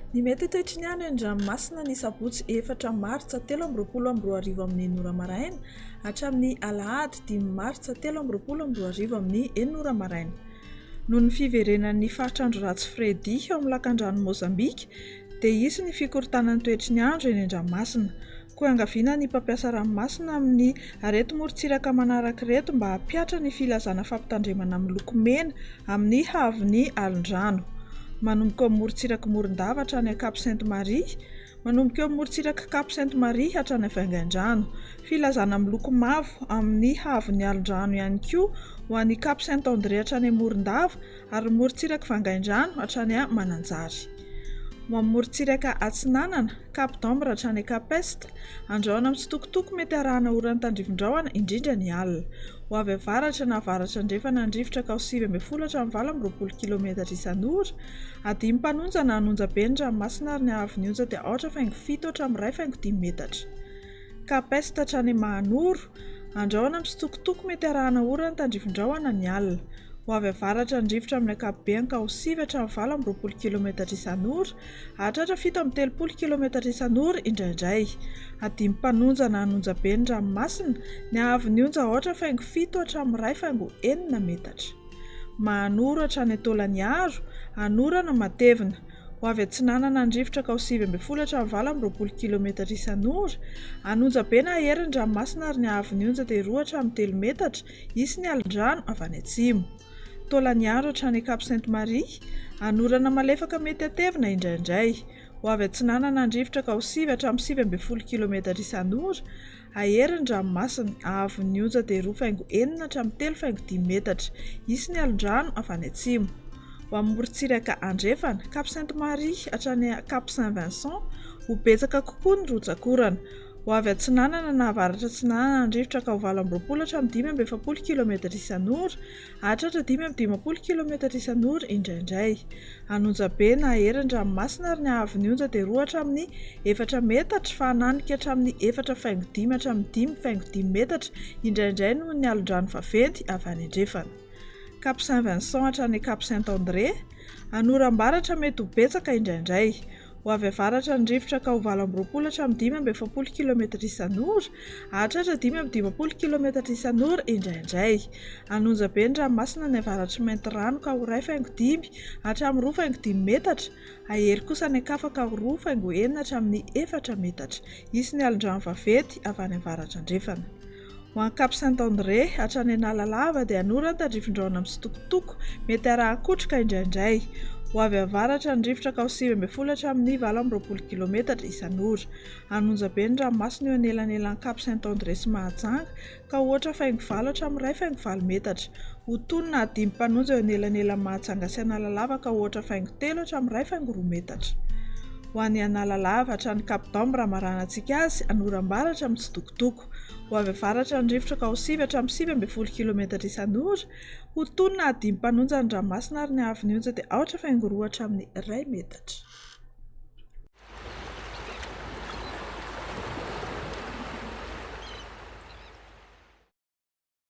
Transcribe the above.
Ny mety toetry ny any an-dranomasina ny sabotsy 4 martsa 2022 amin'ny 9 maraina hatramin'ny alahady 5 martsa 2022 amin'ny 9 maraina. Noho ny fiverenan'ny faritr''andro ratsy Freddy eo amin'ny lakan-drano Mozambika dia hisy ny fikorontanan'ny toetry ny andro eny an-dranomasina. Koa angaviana ny mpampiasa ranomasina amin'ny areti-morontsiraka manaraka ireto mba hampiatra ny filazana fampitandremana amin'ny loko mena amin'ny havon'ny alin-drano. Manomboka eo morontsiraka Morondava hatrany Cap Sainte-Marie, manomboka eo morontsiraka Cap Sainte-Marie hatrany Vaingandrano. Filazana amin'ny loko mavo amin'ny havon'ny alin-drano ihany koa ho an'ny Cap Saint-André hatrany Morondava ary morontsiraka Vaingandrano hatrany Mananjary. Ho amin'ny morontsiraka Atsinanana, Cap d'Ambre hatrany Cap Est, andraona amin'ny tsitokotoko mety arahana oran'ny tandrivon-drahona indrindra ny alina. Ho avy avaratra na avaratra andrefana ny rivotra ka ho 9 hatramin'ny 20 km isan'ora, adimy mpanonja na hanonja-be ny ranomasina ary ny hahavon'ny onja dia 8,7 hatramin'ny 2,5 metatra. Cap Est hatrany Mahanoro, andraona amin'ny tsitokotoko mety arahana oran'ny tandrivon-drahona ny alina. Ho avy avaratra ny rivotra amin'ny ankapobeny ka ho 7 hatramin'ny 20 km isan'ora, hahatratra 7,30 km isan'ora indraindray. Adimy mpanonja na hanonja-be ny ranomasina, ny hahavon'ny onja 8,7 hatramin'ny 2,9 metatra. Mahanoro hatrany Tolaniaro, hanorana matevina. Ho avy Atsinanana ny rivotra ka ho 7,10 hatramin'ny 20 km isan'ora, hanonja-be na herin'ny ranomasina ary ny hahavon'ny onja dia 2 hatramin'ny 3 metatra, hisy ny alin-drano avy any atsimo. Tolaniaro hatrany Cap Sainte-Marie, hanorana malefaka mety atevina indraindray. Ho avy Atsinanana ny rivotra ka ho 7 hatramin'ny 7,10 km isan'ora, aherin'ny ranomasina, hahavon'ny onja dia 2,9 hatramin'ny 3,10 metatra, hisy ny alin-drano avy any atsimo. Ho amin'ny morontsiraka andrefana, Cap Sainte-Marie hatrany Cap Saint-Vincent, ho betsaka kokoa ny rotsakorana. Ho avy Atsinanana na avaratra Atsinanana ny rivotra ka ho 20 hatramin'ny 5,20 km isan'ora, hahatratra 5,15 km isan'ora indraindray. Hanonja-be na herin'ny ranomasina ary ny hahavon'ny onja dia 2 hatramin'ny 4 metatra fa hananika hatramin'ny 4,5 hatramin'ny 5,5 metatra indraindray noho ny alin-drano vaventy avy any andrefana. Cap Saint-Vincent hatrany Cap Saint-André, hanoram-baratra mety ho betsaka indraindray. Ho avy avaratra ny rivotra ka ho 20 hatramin'ny 5,20 km isan'ora, hahatratra 5,15 km isan'ora indraindray. Hanonja-be ny ranomasina ny avaratry mainty rano ka ho 2,5 hatramin'ny 2,10 metatra, ahery kosa ny akafa ka ho 2,9 hatramin'ny 4 metatra, hisy ny alin-drano vaventy avy any avaratra andrefana. Ho any Cap Saint-André hatrany Analalava dia hanorana tandrivon-drahona amin'ny tsitokotoko mety arahan-kotroka indraindray. Ho avy avaratra ny rivotra ka ho 7,10 hatramin'ny 20 km isan'ora. Hanonja-be ny ranomasina eo anelanelan'ny Cap Saint-André sy Mahajanga ka ho 8,9 hatramin'ny 2,9 metatra. Ho tonona adimy mpanonja eo anelanelan'ny Mahajanga sy Analalava ka ho 8,3 hatramin'ny 2,4 metatra. Ho any Analalava hatrany Cap d'Ambre amaranantsika azy, hanoram-baratra amin'ny tsitokotoko. Ho avy avaratra ny rivotra ka ho 7 hatramin'ny 7,10 km isan'ora, ho tonona adimy mpanonja ny ranomasina ary ny hahavon'ny onja dia 8,2 hatramin'ny 1 metatra.